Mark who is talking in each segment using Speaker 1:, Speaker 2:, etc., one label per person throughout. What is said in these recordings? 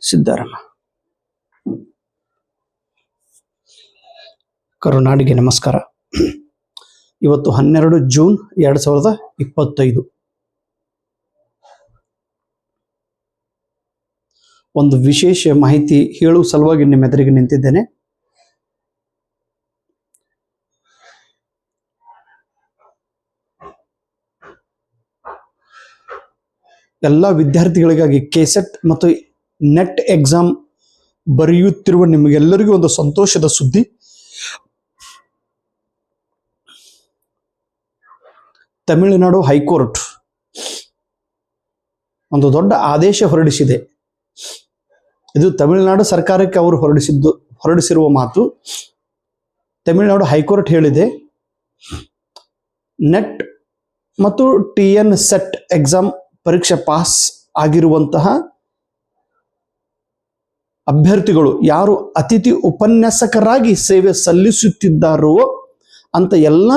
Speaker 1: ಸಿದ್ದರಾಮ ಕರುನಾಡಿಗೆ ನಮಸ್ಕಾರ. ಇವತ್ತು 12 ಜೂನ್ 2025. ಒಂದು ವಿಶೇಷ ಮಾಹಿತಿ ಹೇಳುವ ಸಲುವಾಗಿ ನಿಮ್ಮೆದುರಿಗೆ ನಿಂತಿದ್ದೇನೆ. ಎಲ್ಲ ವಿದ್ಯಾರ್ಥಿಗಳಿಗಾಗಿ ಕೆಸೆಟ್ ಮತ್ತು ನೆಟ್ ಎಕ್ಸಾಮ್ ಬರೆಯುತ್ತಿರುವ ನಿಮಗೆಲ್ಲರಿಗೂ ಒಂದು ಸಂತೋಷದ ಸುದ್ದಿ. ತಮಿಳುನಾಡು ಹೈಕೋರ್ಟ್ ಒಂದು ದೊಡ್ಡ ಆದೇಶ ಹೊರಡಿಸಿದೆ. ಇದು ತಮಿಳುನಾಡು ಸರ್ಕಾರಕ್ಕೆ ಅವರು ಹೊರಡಿಸಿರುವ ಮಾತು. ತಮಿಳುನಾಡು ಹೈಕೋರ್ಟ್ ಹೇಳಿದೆ, ನೆಟ್ ಮತ್ತು TN ಸೆಟ್ ಎಕ್ಸಾಮ್ ಪರೀಕ್ಷೆ ಪಾಸ್ ಆಗಿರುವಂತಹ ಅಭ್ಯರ್ಥಿಗಳು ಯಾರು ಅತಿಥಿ ಉಪನ್ಯಾಸಕರಾಗಿ ಸೇವೆ ಸಲ್ಲಿಸುತ್ತಿದ್ದಾರೋ ಅಂತ ಎಲ್ಲ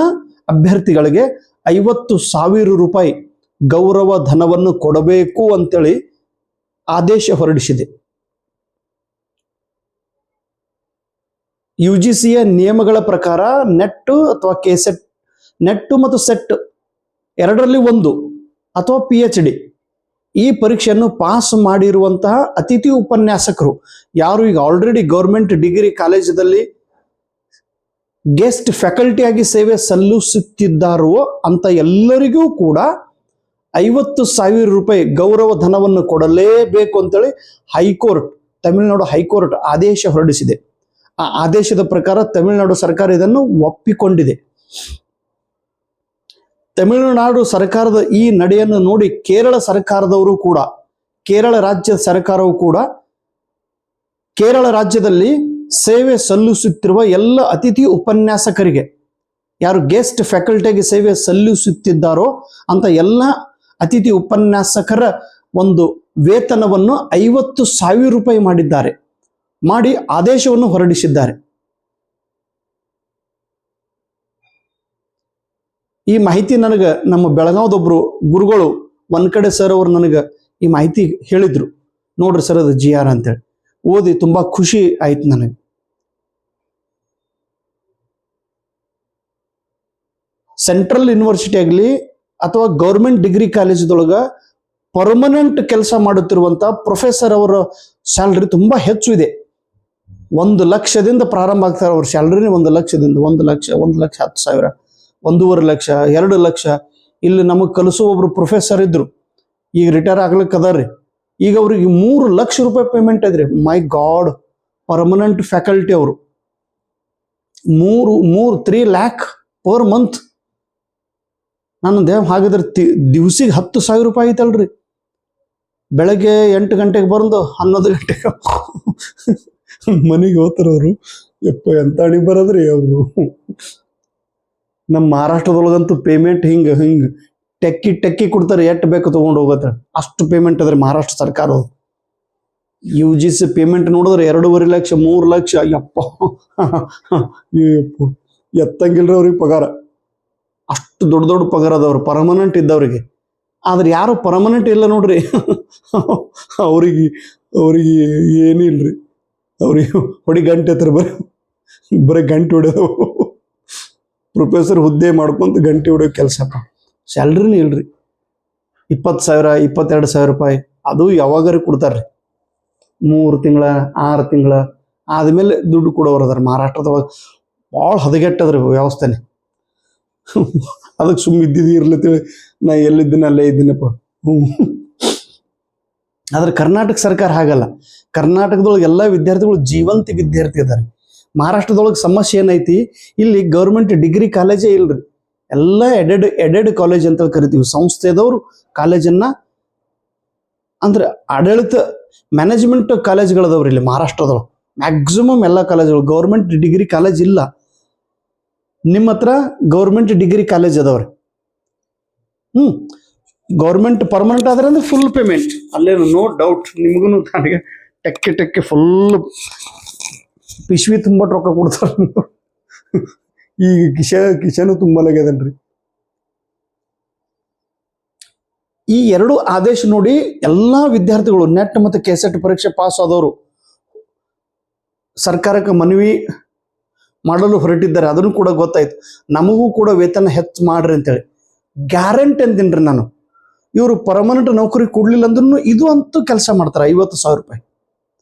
Speaker 1: ಅಭ್ಯರ್ಥಿಗಳಿಗೆ 50,000 ರೂಪಾಯಿ ಗೌರವ ಧನವನ್ನು ಕೊಡಬೇಕು ಅಂತೇಳಿ ಆದೇಶ ಹೊರಡಿಸಿದೆ. UGCಯ ನಿಯಮಗಳ ಪ್ರಕಾರ ನೆಟ್ ಅಥವಾ ಕೆಸೆಟ್, ನೆಟ್ ಮತ್ತು ಸೆಟ್ ಎರಡರಲ್ಲಿ ಒಂದು ಅಥವಾ PhD ಈ ಪರೀಕ್ಷೆಯನ್ನು ಪಾಸ್ ಮಾಡಿರುವಂತಹ ಅತಿಥಿ ಉಪನ್ಯಾಸಕರು ಯಾರು ಈಗ ಆಲ್ರೆಡಿ ಗೌರ್ಮೆಂಟ್ ಡಿಗ್ರಿ ಕಾಲೇಜಲ್ಲಿ ಗೆಸ್ಟ್ ಫ್ಯಾಕಲ್ಟಿ ಆಗಿ ಸೇವೆ ಸಲ್ಲಿಸುತ್ತಿದ್ದಾರೋ ಅಂತ ಎಲ್ಲರಿಗೂ ಕೂಡ 50,000 ರೂಪಾಯಿ ಗೌರವ ಧನವನ್ನು ಕೊಡಲೇಬೇಕು ಅಂತೇಳಿ ಹೈಕೋರ್ಟ್, ತಮಿಳುನಾಡು ಹೈಕೋರ್ಟ್ ಆದೇಶ ಹೊರಡಿಸಿದೆ. ಆ ಆದೇಶದ ಪ್ರಕಾರ ತಮಿಳುನಾಡು ಸರ್ಕಾರ ಇದನ್ನು ಒಪ್ಪಿಕೊಂಡಿದೆ. ತಮಿಳುನಾಡು ಸರ್ಕಾರದ ಈ ನಡೆಯನ್ನು ನೋಡಿ ಕೇರಳ ಸರ್ಕಾರದವರು ಕೂಡ, ಕೇರಳ ರಾಜ್ಯ ಸರ್ಕಾರವು ಕೂಡ ಕೇರಳ ರಾಜ್ಯದಲ್ಲಿ ಸೇವೆ ಸಲ್ಲಿಸುತ್ತಿರುವ ಎಲ್ಲ ಅತಿಥಿ ಉಪನ್ಯಾಸಕರಿಗೆ ಯಾರು ಗೆಸ್ಟ್ ಫ್ಯಾಕಲ್ಟಿಗೆ ಸೇವೆ ಸಲ್ಲಿಸುತ್ತಿದ್ದಾರೋ ಅಂತ ಎಲ್ಲ ಅತಿಥಿ ಉಪನ್ಯಾಸಕರ ಒಂದು ವೇತನವನ್ನು 50,000 ರೂಪಾಯಿ ಮಾಡಿ ಆದೇಶವನ್ನು ಹೊರಡಿಸಿದ್ದಾರೆ. ಈ ಮಾಹಿತಿ ನನಗೆ ನಮ್ಮ ಬೆಳಗಾವದೊಬ್ರು ಗುರುಗಳು ಒಂದ್ ಕಡೆ ಸರ್ ಅವರು ನನಗೆ ಈ ಮಾಹಿತಿ ಹೇಳಿದ್ರು. ನೋಡ್ರಿ ಸರ್, ಅದು GR ಅಂತೇಳಿ ಓದಿ ತುಂಬಾ ಖುಷಿ ಆಯ್ತು ನನಗೆ. ಸೆಂಟ್ರಲ್ ಯೂನಿವರ್ಸಿಟಿ ಆಗಲಿ ಅಥವಾ ಗೌರ್ಮೆಂಟ್ ಡಿಗ್ರಿ ಕಾಲೇಜದೊಳಗ ಪರ್ಮನೆಂಟ್ ಕೆಲಸ ಮಾಡುತ್ತಿರುವಂತ ಪ್ರೊಫೆಸರ್ ಅವರ ಸ್ಯಾಲ್ರಿ ತುಂಬಾ ಹೆಚ್ಚು ಇದೆ. 1 ಲಕ್ಷದಿಂದ ಪ್ರಾರಂಭ ಆಗ್ತಾರೆ ಅವ್ರ ಸ್ಯಾಲ್ರಿನೇ. 1 ಲಕ್ಷದಿಂದ 1 ಲಕ್ಷ 1,10,000, 1.5 ಲಕ್ಷ, 2 ಲಕ್ಷ. ಇಲ್ಲಿ ನಮಗೆ ಕಲಿಸುವ ಒಬ್ರು ಪ್ರೊಫೆಸರ್ ಇದ್ರು, ಈಗ ರಿಟೈರ್ ಆಗ್ಲಿಕ್ಕೆ ಅದಾರ್ರಿ. ಈಗ ಅವ್ರಿಗೆ 3 ಲಕ್ಷ ರೂಪಾಯಿ ಪೇಮೆಂಟ್ ಇದ್ರಿ. ಮೈ ಗಾಡ್, ಪರ್ಮನೆಂಟ್ ಫ್ಯಾಕಲ್ಟಿ ಅವರು 3 lakh ಪರ್ ಮಂತ್. ನಾನು ದೇವ್ ಹಾಗಿದ್ರೆ ದಿವಸಿಗೆ 10,000 ರೂಪಾಯಿ ಐತಲ್ರಿ. ಬೆಳಗ್ಗೆ 8 ಗಂಟೆಗೆ ಬಂದು 11 ಗಂಟೆಗೆ ಮನೆಗೆ ಹೋಗ್ತಾರ ಅವರು. ಯಪ್ಪ, ಎಂತ ಅಡಿ ಬರದ್ರಿ ಅವರು. ನಮ್ಮ ಮಹಾರಾಷ್ಟ್ರದೊಳಗಂತೂ ಪೇಮೆಂಟ್ ಹಿಂಗ ಟೆಕ್ಕಿ ಕೊಡ್ತಾರೆ, ಎಟ್ಟು ಬೇಕು ತಗೊಂಡು ಹೋಗತ್ತೆ, ಅಷ್ಟು ಪೇಮೆಂಟ್ ಅದ್ರಿ ಮಹಾರಾಷ್ಟ್ರ ಸರ್ಕಾರ. UGC ಪೇಮೆಂಟ್ ನೋಡಿದ್ರೆ 2.5 ಲಕ್ಷ 3 ಲಕ್ಷ. ಯಪ್ಪ ಎತ್ತಂಗಿಲ್ರಿ ಅವ್ರಿಗೆ ಪಗಾರ. ಅಷ್ಟು ದೊಡ್ಡ ಪಗಾರ ಅದವ್ರು ಪರ್ಮನೆಂಟ್ ಇದ್ದವ್ರಿಗೆ. ಆದ್ರೆ ಯಾರು ಪರ್ಮನೆಂಟ್ ಇಲ್ಲ ನೋಡ್ರಿ, ಅವ್ರಿಗೆ ಏನಿಲ್ರಿ. ಅವ್ರಿಗೆ ಹೊಡಿ ಗಂಟೆ ಹತ್ರ ಬರೀ ಗಂಟೆ ಹೊಡೆದು ಪ್ರೊಫೆಸರ್ ಹುದ್ದೆ ಮಾಡ್ಕೊಂತ ಗಂಟೆ ಹೊಡೆಯೋ ಕೆಲಸ. ಸ್ಯಾಲ್ರಿನೇ ಇಲ್ರಿ. 20,000 22,000 ರೂಪಾಯಿ ಅದು ಯಾವಾಗಾರು ಕೊಡ್ತಾರ್ರಿ. 3 ತಿಂಗಳ 6 ತಿಂಗಳ ಆದ್ಮೇಲೆ ದುಡ್ಡು ಕೊಡೋರು ಅದಾರ ಮಹಾರಾಷ್ಟ್ರದೊಳಗೆ. ಭಾಳ ಹದಗೆಟ್ಟದ್ರಿ ವ್ಯವಸ್ಥೆನೆ. ಅದಕ್ಕೆ ಸುಮ್ಮಿದ್ದಿದ್ದು ಇರ್ಲತ್ತೇಳಿ ನಾ ಎಲ್ಲಿದ್ದೀನಿ ಅಲ್ಲೇ ಇದ್ದೀನಪ್ಪ. ಆದ್ರೆ ಕರ್ನಾಟಕ ಸರ್ಕಾರ ಹಾಗಲ್ಲ. ಕರ್ನಾಟಕದೊಳಗೆ ಎಲ್ಲ ವಿದ್ಯಾರ್ಥಿಗಳು ಜೀವಂತ ವಿದ್ಯಾರ್ಥಿ ಇದಾರೆ. ಮಹಾರಾಷ್ಟ್ರದೊಳಗೆ ಸಮಸ್ಯೆ ಏನೈತಿ, ಇಲ್ಲಿ ಗೌರ್ಮೆಂಟ್ ಡಿಗ್ರಿ ಕಾಲೇಜೇ ಇಲ್ರಿ. ಎಲ್ಲ ಎಡೆಡ್ ಕಾಲೇಜ್ ಅಂತ ಕರಿತೀವಿ. ಸಂಸ್ಥೆದವರು ಕಾಲೇಜನ್ನ ಅಂದ್ರೆ ಆಡಳಿತ ಮ್ಯಾನೇಜ್ಮೆಂಟ್ ಕಾಲೇಜ್ಗಳದವ್ರಿ ಇಲ್ಲಿ ಮಹಾರಾಷ್ಟ್ರದೊಳಗೆ. ಮ್ಯಾಕ್ಸಿಮಮ್ ಎಲ್ಲ ಕಾಲೇಜ್ಗಳು, ಗೌರ್ಮೆಂಟ್ ಡಿಗ್ರಿ ಕಾಲೇಜ್ ಇಲ್ಲ. ನಿಮ್ಮ ಹತ್ರ ಗೌರ್ಮೆಂಟ್ ಡಿಗ್ರಿ ಕಾಲೇಜ್ ಅದಾವ್ರಿ. ಗೌರ್ಮೆಂಟ್ ಪರ್ಮನೆಂಟ್ ಆದ್ರೆ ಅಂದ್ರೆ ಫುಲ್ ಪೇಮೆಂಟ್, ಅಲ್ಲೇನು ನೋ ಡೌಟ್. ನಿಮಗೂ ನನಗೆ ಟೆಕ್ಕೆ ಫುಲ್ ಪಿಶ್ವಿ ತುಂಬ ರೊಕ್ಕ ಕೊಡ್ತಾರ. ಈಗ ಕಿಶನು ತುಂಬಲಾಗ್ಯದನ್ರಿ. ಈ ಎರಡು ಆದೇಶ ನೋಡಿ ಎಲ್ಲ ವಿದ್ಯಾರ್ಥಿಗಳು ನೆಟ್ ಮತ್ತು ಕೆಸೆಟ್ ಪರೀಕ್ಷೆ ಪಾಸ್ ಆದವರು ಸರ್ಕಾರಕ್ಕೆ ಮನವಿ ಮಾಡಲು ಹೊರಟಿದ್ದಾರೆ. ಅದನ್ನು ಕೂಡ ಗೊತ್ತಾಯ್ತು. ನಮಗೂ ಕೂಡ ವೇತನ ಹೆಚ್ಚು ಮಾಡ್ರಿ ಅಂತೇಳಿ ಗ್ಯಾರಂಟಿ ಅಂತೀನ್ರಿ ನಾನು. ಇವರು ಪರ್ಮನೆಂಟ್ ನೌಕರಿ ಕೊಡ್ಲಿಲ್ಲ ಅಂದ್ರೂ ಇದು ಅಂತೂ ಕೆಲಸ ಮಾಡ್ತಾರೆ 50,000 ರೂಪಾಯಿ.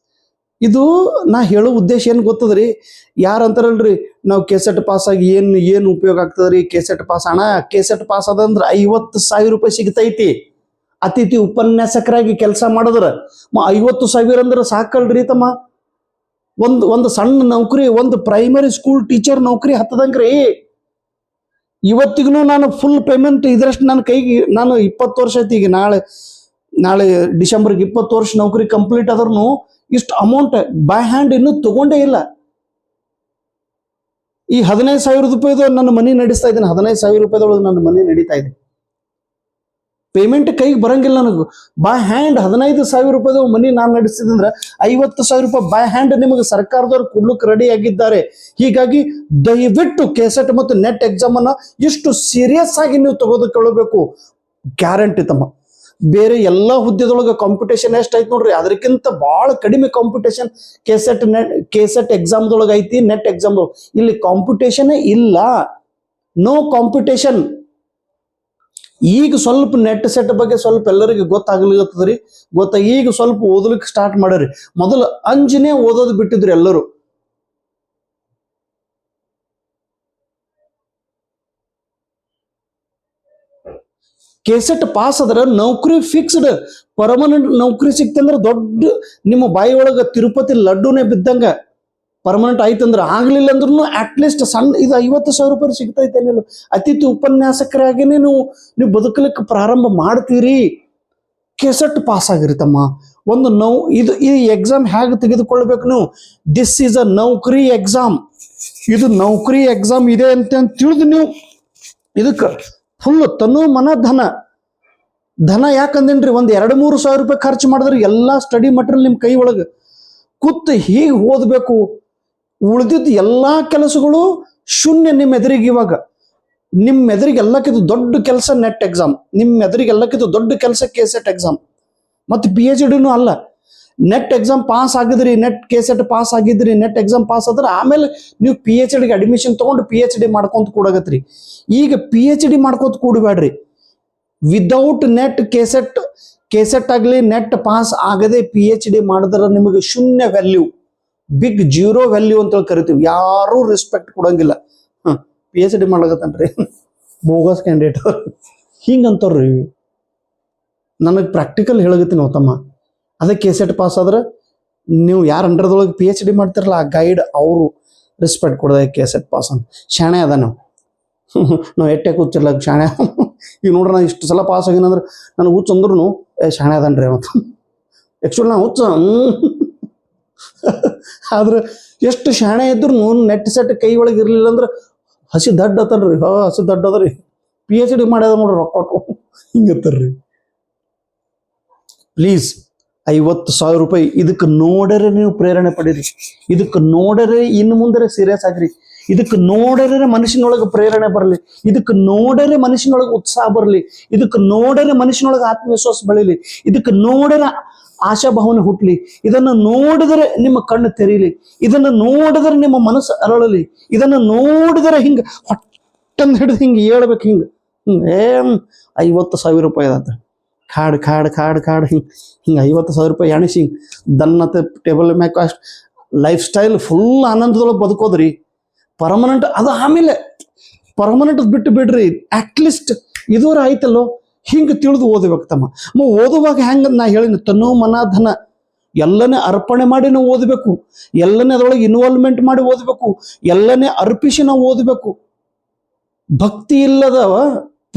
Speaker 1: ಇದು ನಾ ಹೇಳೋ ಉದ್ದೇಶ ಏನು ಗೊತ್ತದ್ರಿ, ಯಾರು ಅಂತಾರಲ್ರಿ ನಾವು ಕೆಸೆಟ್ ಪಾಸ್ ಆಗಿ ಏನು ಉಪಯೋಗ ಆಗ್ತದ್ರಿ, ಕೆಸೆಟ್ ಪಾಸ್ ಅಣ್ಣ, ಕೆಸೆಟ್ ಪಾಸ್ ಅದಂದ್ರೆ 50,000 ರೂಪಾಯಿ ಸಿಗ್ತೈತಿ. ಅತಿಥಿ ಉಪನ್ಯಾಸಕರಾಗಿ ಕೆಲಸ ಮಾಡಿದ್ರ 50,000 ಅಂದ್ರೆ ಸಾಕಲ್ರಿ ತಮ್ಮ. ಒಂದು ಸಣ್ಣ ನೌಕರಿ, ಒಂದು ಪ್ರೈಮರಿ ಸ್ಕೂಲ್ ಟೀಚರ್ ನೌಕರಿ ಹತ್ತದಂಗ್ರಿ. ಇವತ್ತಿಗೂ ನಾನು ಫುಲ್ ಪೇಮೆಂಟ್ ಇದರಷ್ಟು ನನ್ನ ಕೈಗೆ, ನಾನು 20 ವರ್ಷ ಐತಿ ಈಗ, ನಾಳೆ ಡಿಸೆಂಬರ್ಗೆ 20 ವರ್ಷ ನೌಕರಿ ಕಂಪ್ಲೀಟ್ ಆದ್ರೂ ಇಷ್ಟು ಅಮೌಂಟ್ ಬೈ ಹ್ಯಾಂಡ್ ಇನ್ನೂ ತಗೊಂಡೇ ಇಲ್ಲ. ಈ 15,000 ರೂಪಾಯಿದು ನನ್ನ ಮನಿ ನಡೆಸ್ತಾ ಇದ್ದೀನಿ. 15,000 ರೂಪಾಯಿದೊಳಗೆ ನನ್ನ ಮನಿ ನಡೀತಾ ಇದೆ. ಪೇಮೆಂಟ್ ಕೈಗೆ ಬರಂಗಿಲ್ಲ ನನಗೆ. ಬೈ ಹ್ಯಾಂಡ್ 15,000 ರೂಪಾಯಿದು ಮನಿ ನಾನು ನಡೆಸ್ತಿದ್ರೆ 50,000 ರೂಪಾಯಿ ಬೈ ಹ್ಯಾಂಡ್ ನಿಮಗೆ ಸರ್ಕಾರದವ್ರು ಕೊಡ್ಲಿಕ್ಕೆ ರೆಡಿ ಆಗಿದ್ದಾರೆ. ಹೀಗಾಗಿ ದಯವಿಟ್ಟು ಕೆಸೆಟ್ ಮತ್ತು ನೆಟ್ ಎಕ್ಸಾಮ್ ಅನ್ನ ಇಷ್ಟು ಸೀರಿಯಸ್ ಆಗಿ ನೀವು ತೆಗೆದುಕೊಳ್ಳಬೇಕು. ಗ್ಯಾರಂಟಿ ತಮ್ಮ. ಬೇರೆ ಎಲ್ಲ ಹುದ್ದೆದೊಳಗೆ ಕಾಂಪಿಟೇಷನ್ ಎಷ್ಟೈತೆ ನೋಡ್ರಿ, ಅದಕ್ಕಿಂತ ಭಾಳ ಕಡಿಮೆ ಕಾಂಪಿಟೇಷನ್ ಕೆಸೆಟ್ ಎಕ್ಸಾಮ್ದೊಳಗೆ ಐತಿ, ನೆಟ್ ಎಕ್ಸಾಮ್ದೊಳಗೆ. ಇಲ್ಲಿ ಕಾಂಪಿಟೇಷನ್ ಇಲ್ಲ, ನೋ ಕಾಂಪಿಟೇಷನ್. ಈಗ ಸ್ವಲ್ಪ ನೆಟ್ ಸೆಟ್ ಬಗ್ಗೆ ಸ್ವಲ್ಪ ಎಲ್ಲರಿಗೆ ಗೊತ್ತಾಗ್ಲಿತ್ತದ್ರಿ. ಈಗ ಸ್ವಲ್ಪ ಓದಲಿಕ್ಕೆ ಸ್ಟಾರ್ಟ್ ಮಾಡ್ರಿ. ಮೊದಲು ಅಂಜನೇ ಓದೋದು ಬಿಟ್ಟಿದ್ರು ಎಲ್ಲರೂ. ಕೆಸೆಟ್ ಪಾಸ್ ಆದ್ರೆ ನೌಕರಿ ಫಿಕ್ಸ್ಡ್, ಪರ್ಮನೆಂಟ್ ನೌಕರಿ ಸಿಕ್ತಂದ್ರೆ ದೊಡ್ಡ ನಿಮ್ಮ ಬಾಯಿ ಒಳಗ ತಿರುಪತಿ ಲಡ್ಡುನೇ ಬಿದ್ದಂಗ. ಪರ್ಮನೆಂಟ್ ಆಯ್ತಂದ್ರೆ, ಆಗ್ಲಿಲ್ಲ ಅಂದ್ರೂ ಅಟ್ಲೀಸ್ಟ್ ಸಣ್ಣ ಇದು 50,000 ರೂಪಾಯಿ ಸಿಗ್ತೈತೆ. ನೀವು ಅತಿಥಿ ಉಪನ್ಯಾಸಕರಾಗಿನೇ ನೀವು ಬದುಕಲಿಕ್ಕೆ ಪ್ರಾರಂಭ ಮಾಡ್ತೀರಿ. ಕೆಸೆಟ್ ಪಾಸ್ ಆಗಿರಿ ತಮ್ಮ. ಈ ಎಕ್ಸಾಮ್ ಹೇಗೆ ತೆಗೆದುಕೊಳ್ಬೇಕು ನೀವು? ದಿಸ್ ಈಸ್ ಅ ನೌಕರಿ ಎಕ್ಸಾಮ್. ಇದು ನೌಕರಿ ಎಕ್ಸಾಮ್ ಇದೆ ಅಂತ ತಿಳಿದು ನೀವು ಇದಕ್ಕೆ ಫುಲ್ ತನು ಮನ ಧನ ಯಾಕಂದೇನ್ರಿ, ಒಂದು 2-3 ಸಾವಿರ ರೂಪಾಯಿ ಖರ್ಚು ಮಾಡಿದ್ರೆ ಎಲ್ಲ ಸ್ಟಡಿ ಮಟೀರಿಯಲ್ ನಿಮ್ಮ ಕೈ ಒಳಗೆ ಕೂತು ಹೀಗೆ ಓದಬೇಕು. ಉಳಿದಿದ್ದು ಎಲ್ಲಾ ಕೆಲಸಗಳು ಶೂನ್ಯ ನಿಮ್ಮ ಎದುರಿಗೆ. ಇವಾಗ ನಿಮ್ಮ ಎದುರಿಗೆ ಎಲ್ಲಕ್ಕಿಂತ ದೊಡ್ಡ ಕೆಲಸ ನೆಟ್ ಎಕ್ಸಾಮ್, ನಿಮ್ಮ ಎದುರಿಗೆ ಎಲ್ಲಕ್ಕಿಂತ ದೊಡ್ಡ ಕೆಲಸ ಕೆಸೆಟ್ ಎಕ್ಸಾಮ್. ಮತ್ತು PhD ಅಲ್ಲ. ನೆಟ್ ಎಕ್ಸಾಮ್ ಪಾಸ್ ಆಗಿದ್ರಿ, ಕೆಸೆಟ್ ಪಾಸ್ ಆಗಿದ್ರಿ, ನೆಟ್ ಎಕ್ಸಾಮ್ ಪಾಸ್ ಆದ್ರೆ ಆಮೇಲೆ ನೀವು PhDಗೆ ಅಡ್ಮಿಷನ್ ತಗೊಂಡು PhD ಮಾಡ್ಕೊಂತ ಕೂಡಾಗತ್ರಿ. ಈಗ PhD ಮಾಡ್ಕೊಂತ ಕೂಡಬೇಡ್ರಿ. ವಿದೌಟ್ ನೆಟ್ ಕೆಸೆಟ್ ಆಗಲಿ ನೆಟ್ ಪಾಸ್ ಆಗದೆ PhD ಮಾಡಿದ್ರೆ ನಿಮಗೆ ಶೂನ್ಯ ವ್ಯಾಲ್ಯೂ, ಬಿಗ್ ಜೀರೋ ವ್ಯಾಲ್ಯೂ ಅಂತ ಕರಿತೀವಿ. ಯಾರೂ ರೆಸ್ಪೆಕ್ಟ್ ಕೊಡಂಗಿಲ್ಲ. PhD ಮಾಡ್ಲಕತ್ತನ್ರಿ ಬೋಗಸ್ ಕ್ಯಾಂಡಿಡೇಟ್ ಹಿಂಗಂತವ್ರಿ. ನನಗೆ ಪ್ರಾಕ್ಟಿಕಲ್ ಹೇಳಗತ್ತೀನಿ ತಮ್ಮ. ಅದಕ್ಕೆ ಕೆಸೆಟ್ ಪಾಸ್ ಆದ್ರೆ ನೀವು ಯಾರು ಅಂಡರ್ದೊಳಗೆ PhD ಮಾಡ್ತಿರಲ್ಲ ಆ ಗೈಡ್ ಅವರು ರೆಸ್ಪೆಕ್ಟ್ ಕೊಡೋದ ಕೆಸೆಟ್ ಪಾಸ್ ಅಂತ. ಶಾಣೆ ಅದ ನಾವು ಎಟ್ಟೆ ಕೂತಿರ್ಲ ಶಾಣೆ. ಈಗ ನೋಡ್ರಿ, ನಾನು ಇಷ್ಟು ಸಲ ಪಾಸ್ ಆಗಿನಂದ್ರೆ ನನಗೆ ಹುಚ್ಚ ಅಂದ್ರೂ ಶಾಣೆ ಅದನ್ರಿ ಅವತ್ತು. ಆ್ಯಕ್ಚುಲಿ ನಾ ಹುಚ್ಚ. ಆದ್ರೆ ಎಷ್ಟು ಶಾಣೆ ಇದ್ರು ನೆಟ್ ಸೆಟ್ ಕೈ ಒಳಗೆ ಇರಲಿಲ್ಲ ಅಂದ್ರೆ ಹಸಿ ದಡ್ಡ ಅತನ್ರಿ. ಹಸಿ ದಡ್ಡ ಅದ್ರಿ. PhD ಮಾಡ್ಯದ ನೋಡ್ರಿ ರೊಕ್ಕ ಹಿಂಗತ್ತರ್ರಿ. ಪ್ಲೀಸ್ 50,000 ರೂಪಾಯಿ ಇದಕ್ಕೆ ನೋಡರೆ ನೀವು ಪ್ರೇರಣೆ ಪಡೀರಿ. ಇದಕ್ಕೆ ನೋಡರೆ ಇನ್ನು ಮುಂದೆ ಸೀರಿಯಸ್ ಆಗ್ರಿ. ಇದಕ್ಕೆ ನೋಡರೆ ಮನುಷ್ಯನೊಳಗೆ ಪ್ರೇರಣೆ ಬರಲಿ. ಇದಕ್ಕೆ ನೋಡರೆ ಮನುಷ್ಯನೊಳಗೆ ಉತ್ಸಾಹ ಬರಲಿ. ಇದಕ್ಕೆ ನೋಡರೆ ಮನುಷ್ಯನೊಳಗೆ ಆತ್ಮವಿಶ್ವಾಸ ಬೆಳೀಲಿ. ಇದಕ್ಕೆ ನೋಡರೆ ಆಶಾಭಾವನೆ ಹುಟ್ಟಲಿ. ಇದನ್ನು ನೋಡಿದರೆ ನಿಮ್ಮ ಕಣ್ಣು ತೆರೀಲಿ. ಇದನ್ನು ನೋಡಿದರೆ ನಿಮ್ಮ ಮನಸ್ಸು ಅರಳಲಿ. ಇದನ್ನು ನೋಡಿದರೆ ಹಿಂಗೆ ಹೊಟ್ಟಂದು ಹಿಡಿದು ಹಿಂಗೆ ಹೇಳ್ಬೇಕು. ಹಿಂಗೆ 50,000 ರೂಪಾಯಿ ಅದಂತ ಖಾಡ್ ಹಿಂಗೆ 50,000 ರೂಪಾಯಿ ಎಣಿಸಿ ಹಿಂಗೆ ದನ್ನತೆ ಟೇಬಲ್ ಮ್ಯಾಕ್ ಅಷ್ಟು ಲೈಫ್ ಸ್ಟೈಲ್ ಫುಲ್ ಆನಂದದೊಳಗೆ ಬದುಕೋದ್ರಿ. ಪರ್ಮನೆಂಟ್ ಅದು ಆಮೇಲೆ ಪರ್ಮನೆಂಟ್ ಬಿಟ್ಟು ಬಿಡ್ರಿ. ಅಟ್ಲೀಸ್ಟ್ ಇದುವರೆ ಆಯ್ತಲ್ಲೋ ಹಿಂಗೆ ತಿಳಿದು ಓದಬೇಕು ತಮ್ಮ. ಓದುವಾಗ ಹೆಂಗೆ ನಾ ಹೇಳಿನ ತನು ಮನ ಧನ ಎಲ್ಲನೇ ಅರ್ಪಣೆ ಮಾಡಿ ನಾವು ಓದಬೇಕು. ಎಲ್ಲನೇ ಅದರೊಳಗೆ ಇನ್ವಾಲ್ವ್ಮೆಂಟ್ ಮಾಡಿ ಓದಬೇಕು. ಎಲ್ಲನೇ ಅರ್ಪಿಸಿ ನಾವು ಓದಬೇಕು. ಭಕ್ತಿ ಇಲ್ಲದ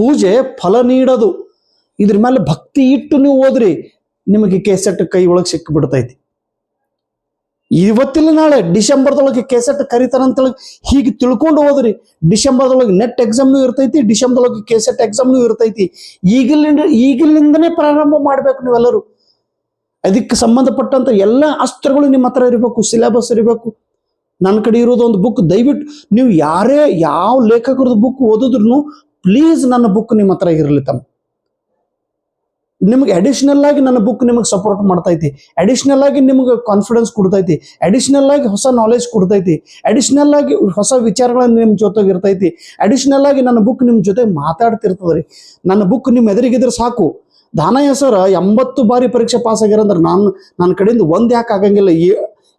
Speaker 1: ಪೂಜೆ ಫಲ ನೀಡೋದು. ಇದ್ರ ಮೇಲೆ ಭಕ್ತಿ ಇಟ್ಟು ನೀವು ಓದ್ರಿ, ನಿಮಗೆ ಕೆಸೆಟ್ ಕೈ ಒಳಗೆ ಸಿಕ್ಕಿಬಿಡ್ತೈತಿ. ಇವತ್ತಿಲ್ಲ ನಾಳೆ ಡಿಸೆಂಬರ್ದೊಳಗೆ ಕೆಸೆಟ್ ಕರಿತಾರಂತೇಳಿ ಹೀಗೆ ತಿಳ್ಕೊಂಡು ಹೋದ್ರಿ. ಡಿಸೆಂಬರ್ದೊಳಗೆ ನೆಟ್ ಎಕ್ಸಾಮ್ನೂ ಇರ್ತೈತಿ, ಡಿಸೆಂಬರ್ದೊಳಗೆ ಕೆಸೆಟ್ ಎಕ್ಸಾಮ್ನೂ ಇರ್ತೈತಿ. ಈಗಲಿಂದನೇ ಪ್ರಾರಂಭ ಮಾಡ್ಬೇಕು ನೀವೆಲ್ಲರೂ. ಅದಕ್ಕೆ ಸಂಬಂಧಪಟ್ಟಂತ ಎಲ್ಲ ಅಸ್ತ್ರಗಳು ನಿಮ್ಮ ಹತ್ರ ಇರಬೇಕು, ಸಿಲೆಬಸ್ ಇರಬೇಕು. ನನ್ನ ಕಡೆ ಇರೋದು ಒಂದು ಬುಕ್. ದಯವಿಟ್ಟು ನೀವು ಯಾವ ಲೇಖಕರದ್ದು ಬುಕ್ ಓದಿದ್ರು ಪ್ಲೀಸ್ ನನ್ನ ಬುಕ್ ನಿಮ್ಮ ಹತ್ರ ಇರಲಿ ತಮ್ಮ. ನಿಮ್ಗೆ ಅಡಿಷನಲ್ ಆಗಿ ನನ್ನ ಬುಕ್ ನಿಮಗೆ ಸಪೋರ್ಟ್ ಮಾಡ್ತೈತಿ, ಅಡಿಷನಲ್ ಆಗಿ ನಿಮ್ಗೆ ಕಾನ್ಫಿಡೆನ್ಸ್ ಕೊಡ್ತೈತಿ, ಅಡಿಷನಲ್ ಆಗಿ ಹೊಸ ನಾಲೆಜ್ ಕೊಡ್ತೈತಿ, ಅಡಿಷನಲ್ ಆಗಿ ಹೊಸ ವಿಚಾರಗಳನ್ನ ನಿಮ್ಮ ಜೊತೆಗೆ ಇರ್ತೈತಿ, ಅಡಿಷನಲ್ ಆಗಿ ನನ್ನ ಬುಕ್ ನಿಮ್ಮ ಜೊತೆ ಮಾತಾಡ್ತಿರ್ತದೆ ರೀ. ನನ್ನ ಬುಕ್ ನಿಮ್ಮ ಎದುರಿಗಿದ್ರೆ ಸಾಕು. ದಾನಯ್ಯ ಸರ್ 80 ಬಾರಿ ಪರೀಕ್ಷೆ ಪಾಸ್ ಆಗ್ಯಾರಂದ್ರೆ ನನ್ನ ಕಡೆಯಿಂದ ಒಂದು ಯಾಕೆ ಆಗಂಗಿಲ್ಲ?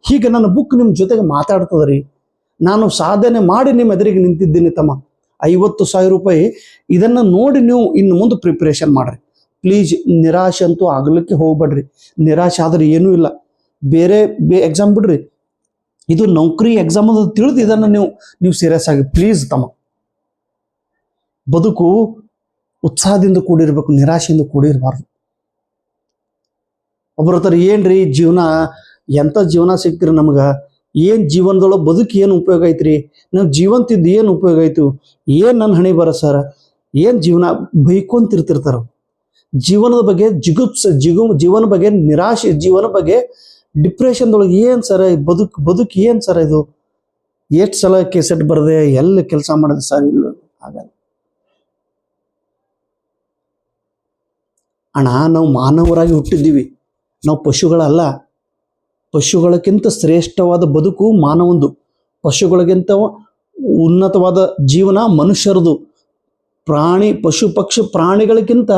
Speaker 1: ಹೀಗೆ ನನ್ನ ಬುಕ್ ನಿಮ್ಮ ಜೊತೆಗೆ ಮಾತಾಡ್ತದೆ ರೀ. ನಾನು ಸಾಧನೆ ಮಾಡಿ ನಿಮ್ಮ ಎದುರಿಗೆ ನಿಂತಿದ್ದೀನಿ ತಮ್ಮ. 50,000 ರೂಪಾಯಿ ಇದನ್ನು ನೋಡಿ ನೀವು ಇನ್ನು ಮುಂದೆ ಪ್ರಿಪ್ರೇಷನ್ ಮಾಡ್ರಿ. ಪ್ಲೀಸ್ ನಿರಾಶೆ ಅಂತೂ ಆಗಲಿಕ್ಕೆ ಹೋಗ್ಬೇಡ್ರಿ. ನಿರಾಶೆ ಆದ್ರೆ ಏನೂ ಇಲ್ಲ. ಬೇರೆ ಎಕ್ಸಾಮ್ ಬಿಡ್ರಿ, ಇದು ನೌಕರಿ ಎಕ್ಸಾಮ್ ಅಂತ ತಿಳಿದು ಇದನ್ನು ನೀವು ಸೀರಿಯಸ್ ಆಗಿ ಪ್ಲೀಸ್ ತಮ್ಮ. ಬದುಕು ಉತ್ಸಾಹದಿಂದ ಕೂಡಿರ್ಬೇಕು, ನಿರಾಶೆಯಿಂದ ಕೂಡಿರಬಾರ್ದು. ಒಬ್ಬರ ಹತ್ರ ಏನ್ರಿ ಜೀವನ, ಎಂಥ ಜೀವನ ಸಿಕ್ತಿರಿ ನಮ್ಗೆ? ಏನು ಜೀವನದೊಳಗೆ ಬದುಕು ಏನು ಉಪಯೋಗ ಐತ್ರಿ? ನಾವು ಜೀವಂತಿದ್ದು ಏನು ಉಪಯೋಗ ಆಯ್ತು? ಏನು ನನ್ನ ಹಣೆ ಬರ ಸರ್? ಏನು ಜೀವನ ಬೈಕೊಂತಿರ್ತಿರ್ತಾರ. ಜೀವನದ ಬಗ್ಗೆ ಜೀವನ ಬಗ್ಗೆ ನಿರಾಶೆ, ಜೀವನ ಬಗ್ಗೆ ಡಿಪ್ರೆಷನ್ದೊಳಗೆ ಏನು ಸರ್ ಬದುಕು ಏನು ಸರ್ ಇದು? ಎಷ್ಟು ಸಲ ಕೆಸೆಟ್ ಬರದೆ ಎಲ್ಲ ಕೆಲಸ ಮಾಡಿದೆ ಸರ್, ಇಲ್ಲ ಆಗಲ್ಲ ಅಣ್ಣ. ನಾವು ಮಾನವರಾಗಿ ಹುಟ್ಟಿದ್ದೀವಿ, ನಾವು ಪಶುಗಳಲ್ಲ. ಪಶುಗಳಕ್ಕಿಂತ ಶ್ರೇಷ್ಠವಾದ ಬದುಕು ಮಾನವಂದು. ಪಶುಗಳಿಗಿಂತ ಉನ್ನತವಾದ ಜೀವನ ಮನುಷ್ಯರದು. ಪಶು ಪಕ್ಷಿ ಪ್ರಾಣಿಗಳಿಗಿಂತ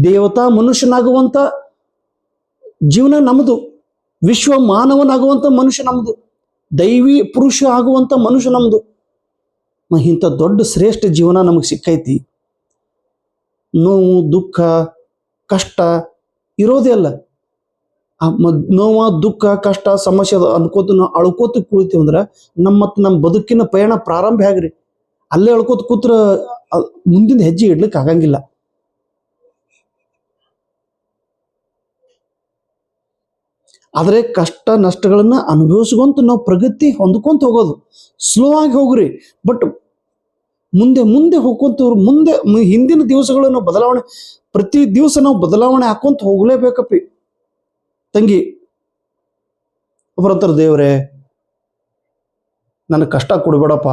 Speaker 1: ದೇವತಾ ಮನುಷ್ಯನಾಗುವಂಥ ಜೀವನ ನಮ್ಮದು. ವಿಶ್ವ ಮಾನವನಾಗುವಂಥ ಮನುಷ್ಯ ನಮ್ಮದು. ದೈವಿ ಪುರುಷ ಆಗುವಂಥ ಮನುಷ್ಯ ನಮ್ಮದು. ಇಂಥ ದೊಡ್ಡ ಶ್ರೇಷ್ಠ ಜೀವನ ನಮಗೆ ಸಿಕ್ಕೈತಿ. ನೋವು, ದುಃಖ, ಕಷ್ಟ ಇರೋದೇ ಅಲ್ಲ. ನೋವ, ದುಃಖ, ಕಷ್ಟ, ಸಮಸ್ಯೆ ಅನ್ಕೋತ ನಾವು ಅಳ್ಕೋತ ಕುಳಿತೀವಿ ಅಂದ್ರೆ ನಮ್ಮ ಬದುಕಿನ ಪಯಣ ಪ್ರಾರಂಭ ಆಗ್ರಿ. ಅಲ್ಲೇ ಅಳ್ಕೋತ ಕೂತ್ರ ಮುಂದಿನ ಹೆಜ್ಜೆ ಇಡ್ಲಿಕ್ಕೆ ಆಗಂಗಿಲ್ಲ. ಆದರೆ ಕಷ್ಟ ನಷ್ಟಗಳನ್ನ ಅನುಭವಿಸ್ಕೊಂತ ನಾವು ಪ್ರಗತಿ ಹೊಂದ್ಕೊಂತ ಹೋಗೋದು. ಸ್ಲೋ ಆಗಿ ಹೋಗ್ರಿ, ಬಟ್ ಮುಂದೆ ಹೋಗ್ಕೊಂತವ್ರು. ಹಿಂದಿನ ದಿವಸಗಳನ್ನು ಬದಲಾವಣೆ, ಪ್ರತಿ ದಿವಸ ನಾವು ಬದಲಾವಣೆ ಹಾಕೊಂತ ಹೋಗ್ಲೇಬೇಕಪ್ಪಿ ತಂಗಿ. ಒಬ್ಬರಂತಾರೆ, ದೇವ್ರೆ ನನಗೆ ಕಷ್ಟ ಕೊಡಬೇಡಪ್ಪ,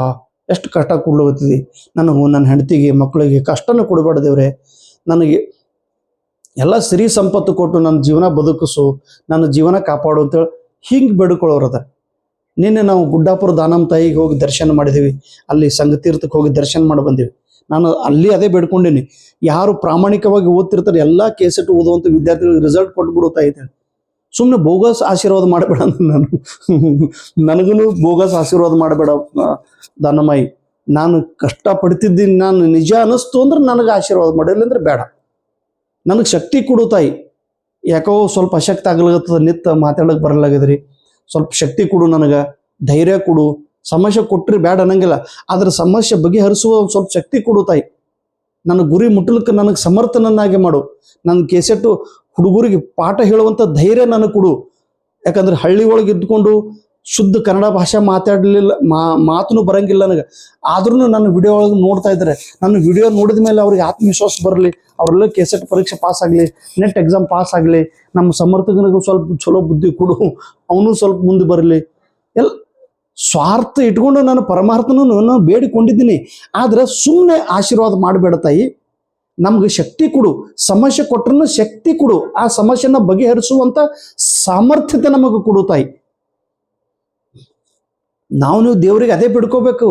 Speaker 1: ಎಷ್ಟು ಕಷ್ಟ ಕೊಡ್ಲೋಗ್ತಿದ್ದಿ ನನ್ನ ಹೆಂಡತಿಗೆ, ಮಕ್ಕಳಿಗೆ ಕಷ್ಟನ ಕೊಡಬೇಡ ದೇವ್ರೆ, ನನಗೆ ಎಲ್ಲ ಸಿರಿ ಸಂಪತ್ತು ಕೊಟ್ಟು ನನ್ನ ಜೀವನ ಬದುಕಿಸು, ನನ್ನ ಜೀವನ ಕಾಪಾಡು ಅಂತೇಳಿ ಹಿಂಗೆ ಬೇಡ್ಕೊಳ್ಳೋರದ. ನಿನ್ನೆ ನಾವು ಗುಡ್ಡಾಪುರ ದಾನಮ್ಮ ತಾಯಿಗೆ ಹೋಗಿ ದರ್ಶನ ಮಾಡಿದ್ದೀವಿ. ಅಲ್ಲಿ ಸಂಗತೀರ್ಥಕ್ಕೆ ಹೋಗಿ ದರ್ಶನ ಮಾಡಿ ಬಂದೀವಿ. ನಾನು ಅಲ್ಲಿ ಅದೇ ಬೇಡ್ಕೊಂಡೀನಿ, ಯಾರು ಪ್ರಾಮಾಣಿಕವಾಗಿ ಓದ್ತಿರ್ತಾರೆ ಎಲ್ಲ ಕೇಸೆಟ್ ಓದುವಂಥ ವಿದ್ಯಾರ್ಥಿಗಳಿಗೆ ರಿಸಲ್ಟ್ ಕೊಟ್ಬಿಡು ತಾಯಿತೇಳಿ. ಸುಮ್ಮನೆ ಬೋಗಸ್ ಆಶೀರ್ವಾದ ಮಾಡಬೇಡ ನನಗೂ ಬೋಗಸ್ ಆಶೀರ್ವಾದ ಮಾಡಬೇಡ ದಾನಮ್ಮಾಯಿ. ನಾನು ಕಷ್ಟಪಡ್ತಿದ್ದೀನಿ, ನಾನು ನಿಜ ಅನ್ನಿಸ್ತು ಅಂದ್ರೆ ನನಗೆ ಆಶೀರ್ವಾದ ಮಾಡಿಲ್ಲ ಅಂದ್ರೆ ಬೇಡ. ನನಗೆ ಶಕ್ತಿ ಕೊಡು ತಾಯಿ. ಯಾಕೋ ಸ್ವಲ್ಪ ಅಶಕ್ತಿ ಆಗ್ಲಾಗತ್ತದ, ನಿತ್ತ ಮಾತಾಡೋಕೆ ಬರಲಾಗಿದ್ರಿ. ಸ್ವಲ್ಪ ಶಕ್ತಿ ಕೊಡು, ನನಗೆ ಧೈರ್ಯ ಕೊಡು. ಸಮಸ್ಯೆ ಕೊಟ್ಟರೆ ಬೇಡ ಅನ್ನಂಗಿಲ್ಲ, ಆದ್ರೆ ಸಮಸ್ಯೆ ಬಗೆಹರಿಸುವ ಸ್ವಲ್ಪ ಶಕ್ತಿ ಕೊಡು ತಾಯಿ. ನನ್ನ ಗುರಿ ಮುಟ್ಟಲಿಕ್ಕೆ ನನಗೆ ಸಮರ್ಥನನ್ನಾಗಿ ಮಾಡು. ನನ್ನ ಕೇಸೆಟ್ಟು ಹುಡುಗರಿಗೆ ಪಾಠ ಹೇಳುವಂಥ ಧೈರ್ಯ ನನಗೆ ಕೊಡು. ಯಾಕಂದ್ರೆ ಹಳ್ಳಿ ಒಳಗೆ ಇದ್ಕೊಂಡು ಶುದ್ಧ ಕನ್ನಡ ಭಾಷೆ ಮಾತಾಡಲಿಲ್ಲ, ಮಾತನ್ನು ಬರಂಗಿಲ್ಲ ನನಗೆ. ಆದ್ರೂ ನನ್ನ ವಿಡಿಯೋ ಒಳಗೆ ನೋಡ್ತಾ ಇದ್ದಾರೆ. ನನ್ನ ವಿಡಿಯೋ ನೋಡಿದ ಮೇಲೆ ಅವ್ರಿಗೆ ಆತ್ಮವಿಶ್ವಾಸ ಬರಲಿ, ಅವರೆಲ್ಲ ಕೇಸೆಟ್ ಪರೀಕ್ಷೆ ಪಾಸ್ ಆಗಲಿ, ನೆಟ್ ಎಕ್ಸಾಮ್ ಪಾಸ್ ಆಗಲಿ. ನಮ್ಮ ಸಮರ್ಥಕನಿಗೂ ಸ್ವಲ್ಪ ಚಲೋ ಬುದ್ಧಿ ಕೊಡು, ಅವನು ಸ್ವಲ್ಪ ಮುಂದೆ ಬರಲಿ. ಸ್ವಾರ್ಥ ಇಟ್ಕೊಂಡು ನಾನು ಪರಮಾರ್ಥನೂ ಬೇಡಿಕೊಂಡಿದ್ದೀನಿ. ಆದ್ರೆ ಸುಮ್ಮನೆ ಆಶೀರ್ವಾದ ಮಾಡಬೇಡ ತಾಯಿ. ನಮ್ಗೆ ಶಕ್ತಿ ಕೊಡು, ಸಮಸ್ಯೆ ಕೊಟ್ಟರನ್ನು ಶಕ್ತಿ ಕೊಡು, ಆ ಸಮಸ್ಯೆನ ಬಗೆಹರಿಸುವಂತ ಸಾಮರ್ಥ್ಯತೆ ನಮಗೆ ಕೊಡು ತಾಯಿ. ನೀವು ದೇವ್ರಿಗೆ ಅದೇ ಬಿಡ್ಕೋಬೇಕು.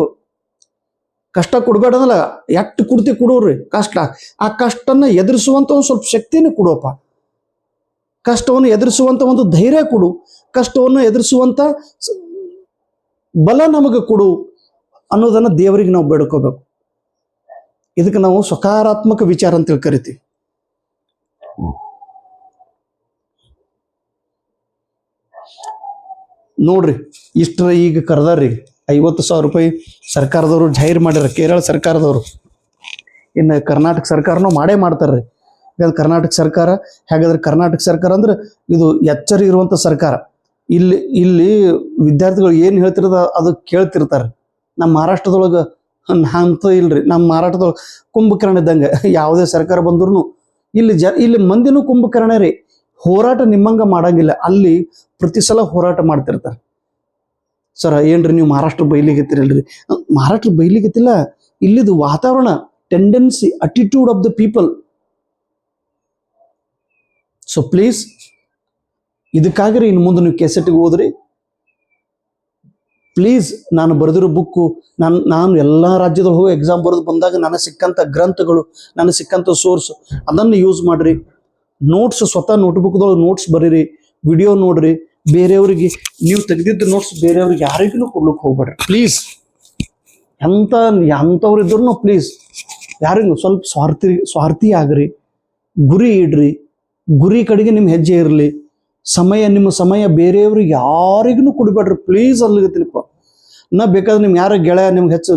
Speaker 1: ಕಷ್ಟ ಕೊಡ್ಬೇಡ ಅನ್ನಲ್ಲ, ಎಷ್ಟು ಕುಡ್ತಿ ಕೊಡೋರಿ ಕಷ್ಟ. ಆ ಕಷ್ಟನ ಎದುರಿಸುವಂತ ಒಂದು ಸ್ವಲ್ಪ ಶಕ್ತಿನ ಕೊಡುವಪ್ಪ. ಕಷ್ಟವನ್ನು ಎದುರಿಸುವಂತ ಒಂದು ಧೈರ್ಯ ಕೊಡು, ಕಷ್ಟವನ್ನು ಎದುರಿಸುವಂತ ಬಲ ನಮಗೆ ಕೊಡು ಅನ್ನೋದನ್ನ ದೇವರಿಗೆ ನಾವು ಬೇಡ್ಕೋಬೇಕು. ಇದಕ್ಕೆ ನಾವು ಸಕಾರಾತ್ಮಕ ವಿಚಾರ ಅಂತ ಕರಿತೀವಿ. ನೋಡ್ರಿ, ಇಷ್ಟರ ಈಗ ಕರೆದಾರ್ರಿ 50,000 ರೂಪಾಯಿ ಸರ್ಕಾರದವರು ಜಾಹೀರು ಮಾಡ್ಯಾರ, ಕೇರಳ ಸರ್ಕಾರದವರು. ಇನ್ನು ಕರ್ನಾಟಕ ಸರ್ಕಾರನೂ ಮಾಡೇ ಮಾಡ್ತಾರ್ರಿ. ಯಾಕಂದ್ರೆ ಕರ್ನಾಟಕ ಸರ್ಕಾರ ಹೇಗಾದ್ರೆ, ಕರ್ನಾಟಕ ಸರ್ಕಾರ ಅಂದ್ರೆ ಇದು ಎಚ್ಚರ ಇರುವಂಥ ಸರ್ಕಾರ. ಇಲ್ಲಿ ವಿದ್ಯಾರ್ಥಿಗಳು ಏನು ಹೇಳ್ತಿರೋದು ಅದು ಕೇಳ್ತಿರ್ತಾರೆ. ನಮ್ಮ ಮಹಾರಾಷ್ಟ್ರದೊಳಗೆ ಅಂತ ಇಲ್ರಿ. ನಮ್ಮ ಮಹಾರಾಷ್ಟ್ರದೊಳಗೆ ಕುಂಭಕರ್ಣ ಇದ್ದಂಗೆ ಯಾವುದೇ ಸರ್ಕಾರ ಬಂದ್ರು ಇಲ್ಲಿ ಮಂದಿನೂ ಕುಂಭಕರ್ಣ ರೀ. ಹೋರಾಟ ನಿಮ್ಮಂಗ ಮಾಡಂಗಿಲ್ಲ. ಅಲ್ಲಿ ಪ್ರತಿ ಸಲ ಹೋರಾಟ ಮಾಡ್ತಿರ್ತಾರೆ. ಸರ್ ಏನ್ರಿ ನೀವು ಮಹಾರಾಷ್ಟ್ರ ಬೈಲಿಗತ್ತಿರಲ್ರಿ? ಮಹಾರಾಷ್ಟ್ರ ಬೈಲಿಗತ್ತಿಲ್ಲ, ಇಲ್ಲಿದು ವಾತಾವರಣ, tendency, attitude of the people. So please ಇದಕ್ಕಾಗಿರಿ ಇನ್ನು ಮುಂದೆ ನೀವು ಕೆಸೆಟ್ಗೆ ಹೋದ್ರಿ ಪ್ಲೀಸ್ ನಾನು ಬರೆದಿರೋ ಬುಕ್ಕು ನಾನು ಎಲ್ಲ ರಾಜ್ಯದಲ್ಲಿ ಹೋಗಿ ಎಕ್ಸಾಮ್ ಬರೆದು ಬಂದಾಗ ನನಗೆ ಸಿಕ್ಕಂಥ ಗ್ರಂಥಗಳು ನನಗೆ ಸಿಕ್ಕಂಥ ಸೋರ್ಸ್ ಅದನ್ನು ಯೂಸ್ ಮಾಡಿರಿ. ನೋಟ್ಸ್ ಸ್ವತಃ ನೋಟ್ಬುಕ್ದೊಳಗೆ ನೋಟ್ಸ್ ಬರೀರಿ, ವಿಡಿಯೋ ನೋಡ್ರಿ. ಬೇರೆಯವ್ರಿಗೆ ನೀವು ತೆಗೆದಿದ್ದ ನೋಟ್ಸ್ ಬೇರೆಯವ್ರಿಗೆ ಯಾರಿಗೂ ಕೊಡ್ಲಿಕ್ಕೆ ಹೋಗ್ಬೇಡ್ರಿ ಪ್ಲೀಸ್. ಎಂಥವ್ರು ಇದ್ರು ಪ್ಲೀಸ್ ಯಾರಿಗೂ ಸ್ವಲ್ಪ ಸ್ವಾರ್ಥಿ ಆಗ್ರಿ. ಗುರಿ ಇಡ್ರಿ, ಗುರಿ ಕಡೆಗೆ ನಿಮ್ಮ ಹೆಜ್ಜೆ ಇರಲಿ. ನಿಮ್ಮ ಸಮಯ ಬೇರೆಯವ್ರಿಗೆ ಯಾರಿಗೂ ಕೊಡಬೇಡ್ರಿ ಪ್ಲೀಸ್. ಅಲ್ಲಿಗತ್ತೀನಪ್ಪ ನಾ ಬೇಕಾದ್ರೆ ನಿಮ್ಗೆ ಯಾರ ಗೆಳೆಯ ನಿಮ್ಗೆ ಹೆಚ್ಚು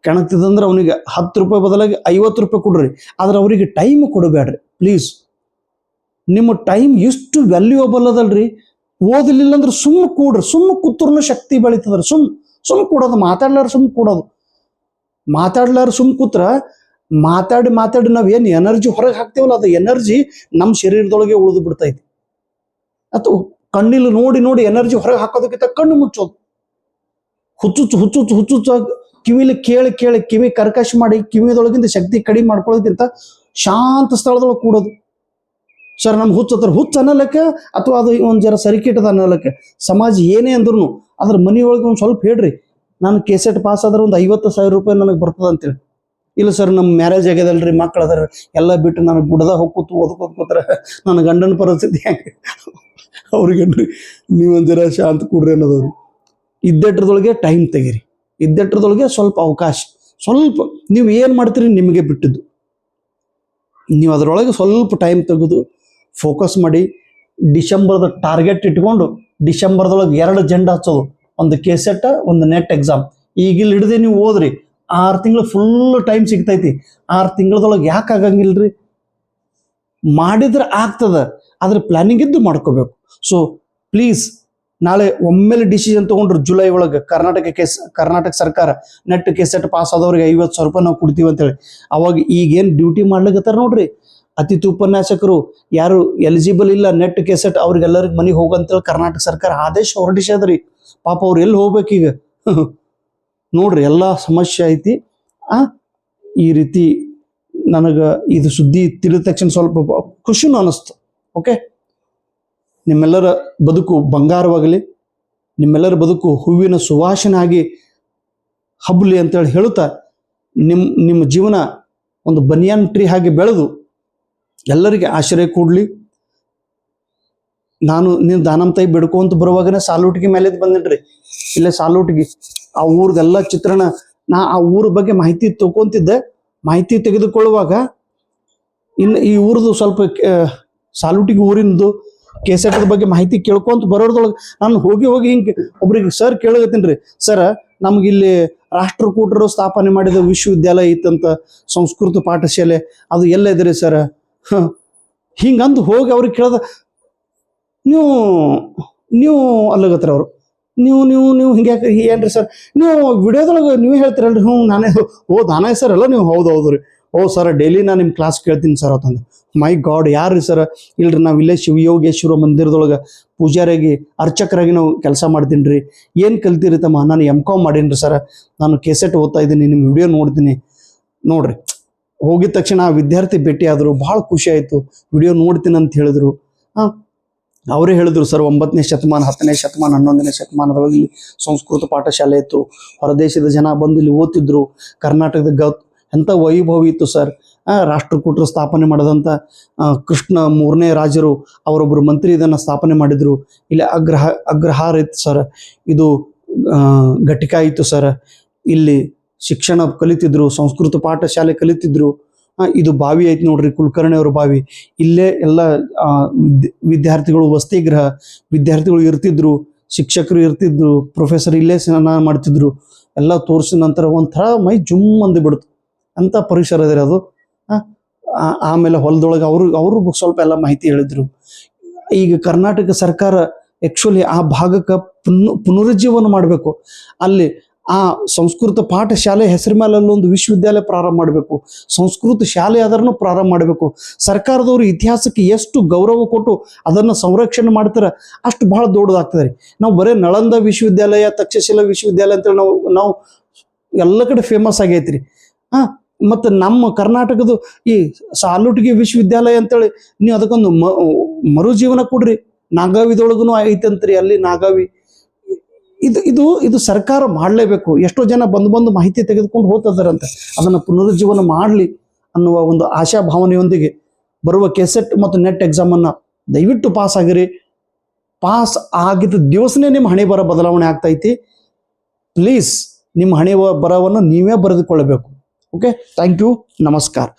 Speaker 1: ಕಾಣಕ್ತಿದಂದ್ರೆ ಅವನಿಗೆ 10 ರೂಪಾಯಿ ಬದಲಾಗಿ 50 ರೂಪಾಯಿ ಕೊಡ್ರಿ, ಆದ್ರೆ ಅವರಿಗೆ ಟೈಮ್ ಕೊಡಬೇಡ್ರಿ ಪ್ಲೀಸ್. ನಿಮ್ಮ ಟೈಮ್ ಎಷ್ಟು ವ್ಯಾಲ್ಯೂಯಬಲ್ ಅದಲ್ರಿ. ಓದಲಿಲ್ಲ ಅಂದ್ರೆ ಸುಮ್ಮನೆ ಕೂಡ್ರಿ, ಸುಮ್ಮನೆ ಕೂತ್ರೂ ಶಕ್ತಿ ಬೆಳೀತದ್ರಿ. ಸುಮ್ಮನೆ ಕೂಡೋದು, ಮಾತಾಡ್ಲಾರ ಸುಮ್ಮನೆ ಕೂಡೋದು. ಮಾತಾಡ್ಲಾರ ಸುಮ್ಮನೆ ಕೂತ್ರ ಮಾತಾಡಿ ನಾವೇನು ಎನರ್ಜಿ ಹೊರಗೆ ಹಾಕ್ತೇವಲ್ಲ ಅದು ಎನರ್ಜಿ ನಮ್ಮ ಶರೀರದೊಳಗೆ ಉಳಿದು ಬಿಡ್ತೈತಿ. ಅಥವಾ ಕಣ್ಣಿಲ್ ನೋಡಿ ಎನರ್ಜಿ ಹೊರಗೆ ಹಾಕೋದಕ್ಕಿಂತ ಕಣ್ಣು ಮುಚ್ಚೋದು, ಹುಚ್ಚುಚ್ಚು ಕಿವಿಲಿ ಕೇಳಿ ಕಿವಿ ಕರ್ಕಶ ಮಾಡಿ ಕಿವಿದೊಳಗಿಂದ ಶಕ್ತಿ ಕಡಿಮೆ ಮಾಡ್ಕೊಳ್ಳೋದಕ್ಕಿಂತ ಶಾಂತ ಸ್ಥಳದೊಳಗೆ ಕೂಡೋದು. ಸರ್ ನಮ್ಗೆ ಹುಚ್ಚ ಅನ್ನಲಕ್ಕೆ ಅಥವಾ ಅದು ಒಂದು ಜರ ಸರಿಕೆಟ್ಟದ ಅನ್ನಲಕ್ಕೆ ಸಮಾಜ ಏನೇ ಅಂದ್ರೂ ಅದ್ರ ಮನೆಯೊಳಗೆ ಒಂದು ಸ್ವಲ್ಪ ಹೇಳ್ರಿ, ನಾನು ಕೆಸೆಟ್ ಪಾಸ್ ಆದ್ರೆ ಒಂದು 50,000 ರೂಪಾಯಿ ನನಗೆ ಬರ್ತದೆ ಅಂತೇಳಿ. ಇಲ್ಲ ಸರ್ ನಮ್ಮ ಮ್ಯಾರೇಜ್ ಆಗ್ಯದಲ್ರಿ, ಮಕ್ಳು ಅದಾರ, ಎಲ್ಲ ಬಿಟ್ಟು ನನಗೆ ಗುಡ್ದಾಗ ಹೋಗ್ಕೂತು ಓದ್ಕೋತಾರೆ, ನನ್ನ ಗಂಡನ ಪರಿಸ್ಥಿತಿ ಹೆಂಗೆ ಅವ್ರಿಗೇನ್ರಿ ನೀವೊಂದು ಜರ ಶಾಂತ ಕೂಡ್ರಿ ಅನ್ನೋದವ್ರು. ಇದ್ದೆಟ್ರದೊಳಗೆ ಟೈಮ್ ತೆಗೀರಿ, ಇದ್ದೆಟ್ರದೊಳಗೆ ಸ್ವಲ್ಪ ಅವಕಾಶ, ಸ್ವಲ್ಪ ನೀವು ಏನು ಮಾಡ್ತೀರಿ ನಿಮಗೆ ಬಿಟ್ಟಿದ್ದು. ನೀವು ಅದರೊಳಗೆ ಸ್ವಲ್ಪ ಟೈಮ್ ತೆಗೆದು ಫೋಕಸ್ ಮಾಡಿ ಡಿಸೆಂಬರ್ದ ಟಾರ್ಗೆಟ್ ಇಟ್ಕೊಂಡು ಡಿಸೆಂಬರ್ದೊಳಗೆ 2 ಜೆಂಡಾ ಹಚ್ಚೋದು, ಒಂದು ಕೆಸೆಟ್ ಒಂದು ನೆಟ್ ಎಕ್ಸಾಮ್. ಈಗ ಇಲ್ಲಿ ಹಿಡ್ದೆ ನೀವು ಓದ್ರಿ 6 ತಿಂಗಳು ಫುಲ್ ಟೈಮ್ ಸಿಗ್ತೈತಿ. 6 ತಿಂಗಳದೊಳಗೆ ಯಾಕೆ ಆಗಂಗಿಲ್ರಿ? ಮಾಡಿದ್ರೆ ಆಗ್ತದ, ಆದ್ರೆ ಪ್ಲಾನಿಂಗ್ ಇದ್ದು ಮಾಡ್ಕೋಬೇಕು. ಸೊ ಪ್ಲೀಸ್ ನಾಳೆ ಒಮ್ಮೆಲೆ ಡಿಸಿಷನ್ ತಗೊಂಡ್ರು ಜುಲೈ ಒಳಗೆ ಕರ್ನಾಟಕ ಸರ್ಕಾರ ನೆಟ್ ಕೆಸೆಟ್ ಪಾಸ್ ಆದವ್ರಿಗೆ 50,000 ರೂಪಾಯಿ ನಾವು ಕೊಡ್ತೀವಿ ಅಂತೇಳಿ. ಅವಾಗ ಈಗೇನು ಡ್ಯೂಟಿ ಮಾಡ್ಲಿಕ್ಕತ್ತಾರ ನೋಡ್ರಿ ಅತಿಥಿ ಉಪನ್ಯಾಸಕರು, ಯಾರು ಎಲಿಜಿಬಲ್ ಇಲ್ಲ ನೆಟ್ ಕೆಸೆಟ್ ಅವ್ರಿಗೆಲ್ಲರಿಗೆ ಮನೆಗೆ ಹೋಗಂತೇಳಿ ಕರ್ನಾಟಕ ಸರ್ಕಾರ ಆದೇಶ ಹೊರಡಿಸ್ಯಾದ್ರಿ. ಪಾಪ ಅವ್ರು ಎಲ್ಲಿ ಹೋಗ್ಬೇಕೀಗ ನೋಡ್ರಿ, ಎಲ್ಲ ಸಮಸ್ಯೆ ಐತಿ. ಈ ರೀತಿ ನನಗೆ ಇದು ಸುದ್ದಿ ತಿಳಿದ ತಕ್ಷಣ ಸ್ವಲ್ಪ ಖುಷಿನೂ ಅನ್ನಿಸ್ತು. ಓಕೆ, ನಿಮ್ಮೆಲ್ಲರ ಬದುಕು ಬಂಗಾರವಾಗಲಿ, ನಿಮ್ಮೆಲ್ಲರ ಬದುಕು ಹೂವಿನ ಸುವಾಸನೆ ಆಗಿ ಹಬ್ಬಲಿ ಅಂತೇಳಿ ಹೇಳುತ್ತಾ, ನಿಮ್ಮ ಜೀವನ ಒಂದು ಬನಿಯಾನ್ ಟ್ರೀ ಹಾಗೆ ಬೆಳೆದು ಎಲ್ಲರಿಗೆ ಆಶ್ರಯ ಕೊಡಲಿ. ನಾನು ನೀವು ದಾನಮ್ ತಾಯಿ ಬಿಡ್ಕೊಂತ ಬರುವಾಗನೇ ಸಾಲೂಟಿಗೆ ಮೇಲೆ ಬಂದಿನ್ರಿ. ಇಲ್ಲೇ ಸಾಲೂಟಿಗೆ ಆ ಊರ್ದೆಲ್ಲ ಚಿತ್ರಣ, ನಾ ಆ ಊರ ಬಗ್ಗೆ ಮಾಹಿತಿ ತಗೊಂತಿದ್ದೆ. ಮಾಹಿತಿ ತೆಗೆದುಕೊಳ್ಳುವಾಗ ಇನ್ನು ಈ ಊರದು ಸ್ವಲ್ಪ ಸಾಲೂಟಿಗೆ ಊರಿಂದು ಕೆಸೆಟದ ಬಗ್ಗೆ ಮಾಹಿತಿ ಕೇಳ್ಕೊಂತ ಬರೋದ್ರೊಳಗೆ ನಾನು ಹೋಗಿ ಹಿಂಗೆ ಒಬ್ರಿಗೆ ಸರ್ ಕೇಳಗತ್ತೀನಿ, ಸರ್ ನಮಗಿಲ್ಲಿ ರಾಷ್ಟ್ರಕೂಟರು ಸ್ಥಾಪನೆ ಮಾಡಿದ ವಿಶ್ವವಿದ್ಯಾಲಯ ಇತ್ತಂತ, ಸಂಸ್ಕೃತ ಪಾಠಶಾಲೆ, ಅದು ಎಲ್ಲ ಇದ್ರಿ ಸರ್? ಹಿಂಗಂದು ಹೋಗಿ ಅವ್ರಿಗೆ ಕೇಳ್ದ, ನೀವು ಅಲ್ಲಗತ್ತರ ಅವರು, ನೀವು ಹಿಂಗೆ ಏನ್ರಿ ಸರ್ ನೀವು ವಿಡಿಯೋದೊಳಗೆ ನೀವು ಹೇಳ್ತೀರಲ್ರಿ? ನಾನೇ ಸರ್ ಅಲ್ಲ ನೀವು? ಹೌದು ರೀ. ಸರ್ ಡೈಲಿ ನಾನು ನಿಮ್ಮ ಕ್ಲಾಸ್ ಕೇಳ್ತೀನಿ ಸರ್ ಅಂತಂದು. ಮೈ ಗಾಡ್, ಯಾರು ರೀ ಸರ್? ಇಲ್ರಿ ನಾವು ಇಲ್ಲೇ ಶಿವಯೋಗೇಶ್ವರ ಮಂದಿರದೊಳಗೆ ಪೂಜಾರಿಯಾಗಿ ಅರ್ಚಕರಾಗಿ ನಾವು ಕೆಲಸ ಮಾಡ್ತೀನಿ ರೀ. ಏನು ಕಲ್ತೀರಿ ತಮ್ಮ? ನಾನು M.Com ಮಾಡೀನಿ ಸರ್, ನಾನು ಕೆಸೆಟ್ ಓದ್ತಾ ಇದ್ದೀನಿ, ನಿಮ್ಮ ವಿಡಿಯೋ ನೋಡ್ತೀನಿ. ನೋಡ್ರಿ, ಹೋಗಿದ ತಕ್ಷಣ ಆ ವಿದ್ಯಾರ್ಥಿ ಭೇಟಿ ಆದರು, ಭಾಳ ಖುಷಿ ಆಯಿತು. ವಿಡಿಯೋ ನೋಡ್ತೀನಿ ಅಂತ ಹೇಳಿದ್ರು. ಅವರೇ ಹೇಳಿದ್ರು, ಸರ್ 9ನೇ ಶತಮಾನ 10ನೇ ಶತಮಾನ 11ನೇ ಶತಮಾನದೊಳಗೆ ಇಲ್ಲಿ ಸಂಸ್ಕೃತ ಪಾಠಶಾಲೆ ಇತ್ತು, ಹೊರದೇಶದ ಜನ ಬಂದು ಇಲ್ಲಿ ಓದ್ತಿದ್ರು. ಕರ್ನಾಟಕದ ಎಂಥ ವೈಭವ ಇತ್ತು ಸರ್. ರಾಷ್ಟ್ರಕೂಟರು ಸ್ಥಾಪನೆ ಮಾಡಿದಂಥ ಕೃಷ್ಣ 3ನೇ ರಾಜರು ಅವರೊಬ್ಬರು ಮಂತ್ರಿ ಇದನ್ನು ಸ್ಥಾಪನೆ ಮಾಡಿದರು. ಇಲ್ಲಿ ಅಗ್ರಹಾರ ಇತ್ತು ಸರ್, ಇದು ಘಟಿಕ ಇತ್ತು ಸರ್, ಇಲ್ಲಿ ಶಿಕ್ಷಣ ಕಲಿತಿದ್ರು, ಸಂಸ್ಕೃತ ಪಾಠಶಾಲೆ ಕಲಿತಿದ್ರು. ಇದು ಬಾವಿ ಐತಿ ನೋಡ್ರಿ, ಕುಲಕರ್ಣಿ ಅವ್ರ ಬಾವಿ. ಇಲ್ಲೇ ಎಲ್ಲ ವಿದ್ಯಾರ್ಥಿಗಳು, ವಸತಿಗೃಹ, ವಿದ್ಯಾರ್ಥಿಗಳು ಇರ್ತಿದ್ರು, ಶಿಕ್ಷಕರು ಇರ್ತಿದ್ರು, ಪ್ರೊಫೆಸರ್ ಇಲ್ಲೇ ಸ್ನಾನ ಮಾಡ್ತಿದ್ರು. ಎಲ್ಲ ತೋರಿಸಿದ ನಂತರ ಒಂಥರ ಮೈ ಜುಮ್ ಅಂದ್ಬಿಡ್ತು. ಅಂಥ ಪರಿಸರ ಇದೆ ಅದು. ಆಮೇಲೆ ಹೊಲದೊಳಗೆ ಅವರು ಸ್ವಲ್ಪ ಎಲ್ಲ ಮಾಹಿತಿ ಹೇಳಿದ್ರು. ಈಗ ಕರ್ನಾಟಕ ಸರ್ಕಾರ ಆ್ಯಕ್ಚುಲಿ ಆ ಭಾಗಕ್ಕೆ ಪುನರುಜ್ಜೀವನ ಮಾಡಬೇಕು. ಅಲ್ಲಿ ಆ ಸಂಸ್ಕೃತ ಪಾಠಶಾಲೆ ಹೆಸರು ಮೇಲೆ ಅಲ್ಲೊಂದು ವಿಶ್ವವಿದ್ಯಾಲಯ ಪ್ರಾರಂಭ ಮಾಡಬೇಕು, ಸಂಸ್ಕೃತ ಶಾಲೆ ಅದನ್ನು ಪ್ರಾರಂಭ ಮಾಡಬೇಕು. ಸರ್ಕಾರದವರು ಇತಿಹಾಸಕ್ಕೆ ಎಷ್ಟು ಗೌರವ ಕೊಟ್ಟು ಅದನ್ನು ಸಂರಕ್ಷಣೆ ಮಾಡ್ತಾರೆ ಅಷ್ಟು ಭಾಳ ದೊಡ್ಡದಾಗ್ತದೆ ರೀ. ನಾವು ಬರೀ ನಳಂದ ವಿಶ್ವವಿದ್ಯಾಲಯ, ತಕ್ಷಶಿಲಾ ವಿಶ್ವವಿದ್ಯಾಲಯ ಅಂತೇಳಿ ನಾವು ಎಲ್ಲ ಕಡೆ ಫೇಮಸ್ ಆಗೈತಿ ರೀ. ಮತ್ತು ನಮ್ಮ ಕರ್ನಾಟಕದ ಈ ಸಾಲುಟಿಗಿ ವಿಶ್ವವಿದ್ಯಾಲಯ ಅಂತೇಳಿ ನೀವು ಅದಕ್ಕೊಂದು ಮರುಜೀವನ ಕೊಡ್ರಿ. ನಾಗಾವಿದೊಳಗೂ ಐತಂತ್ರಿ, ಅಲ್ಲಿ ನಾಗಾವಿ. ಇದು ಸರ್ಕಾರ ಮಾಡಲೇಬೇಕು. ಎಷ್ಟೋ ಜನ ಬಂದು ಮಾಹಿತಿ ತೆಗೆದುಕೊಂಡು ಹೋಗ್ತಿದ್ದಾರಂತೆ, ಅದನ್ನು ಪುನರುಜ್ಜೀವನ ಮಾಡಲಿ ಅನ್ನುವ ಒಂದು ಆಶಾಭಾವನೆಯೊಂದಿಗೆ ಬರುವ ಕೆಸೆಟ್ ಮತ್ತು ನೆಟ್ ಎಕ್ಸಾಮನ್ನು ದಯವಿಟ್ಟು ಪಾಸ್ ಆಗಿರಿ. ಪಾಸ್ ಆಗಿದ್ದ ದಿವಸನೇ ನಿಮ್ಮ ಹಣೆ ಬರ ಬದಲಾವಣೆ ಆಗ್ತೈತಿ. ಪ್ಲೀಸ್ ನಿಮ್ಮ ಹಣೆ ಬರವನ್ನು ನೀವೇ ಬರೆದುಕೊಳ್ಳಬೇಕು. ಓಕೆ, ಥ್ಯಾಂಕ್ ಯು, ನಮಸ್ಕಾರ.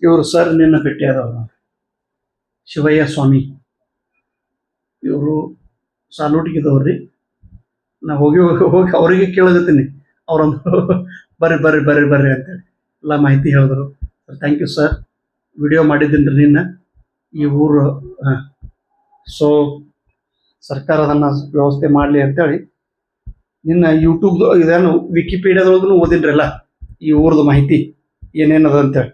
Speaker 1: ಇವರು ಸರ್ ನಿನ್ನ ಭೇಟಿಯಾದವರು ಶಿವಯ್ಯ ಸ್ವಾಮಿ. ಇವರು ಸಾಲೂಟಿಗಿದವ್ರಿ. ನಾ ಹೋಗಿ ಅವರಿಗೆ ಕೇಳಗತ್ತೀನಿ. ಅವರೊಂದು ಬರ್ರಿ ಅಂತೇಳಿ ಎಲ್ಲ ಮಾಹಿತಿ ಹೇಳಿದ್ರು. Thank you sir. ವಿಡಿಯೋ ಮಾಡಿದ್ದೀನಿ ರೀ ನಿನ್ನ. ಈ ಊರು ಸೊ ಸರ್ಕಾರ ಅದನ್ನು ವ್ಯವಸ್ಥೆ ಮಾಡಲಿ ಅಂತೇಳಿ ನಿನ್ನ ಯೂಟ್ಯೂಬ್ದು ಇದೇನು ವಿಕಿಪೀಡಿಯಾದೊಳಗೂ ಓದಿನ್ರಲ್ಲ ಈ ಊರದ್ದು ಮಾಹಿತಿ ಏನೇನದ ಅಂತೇಳಿ.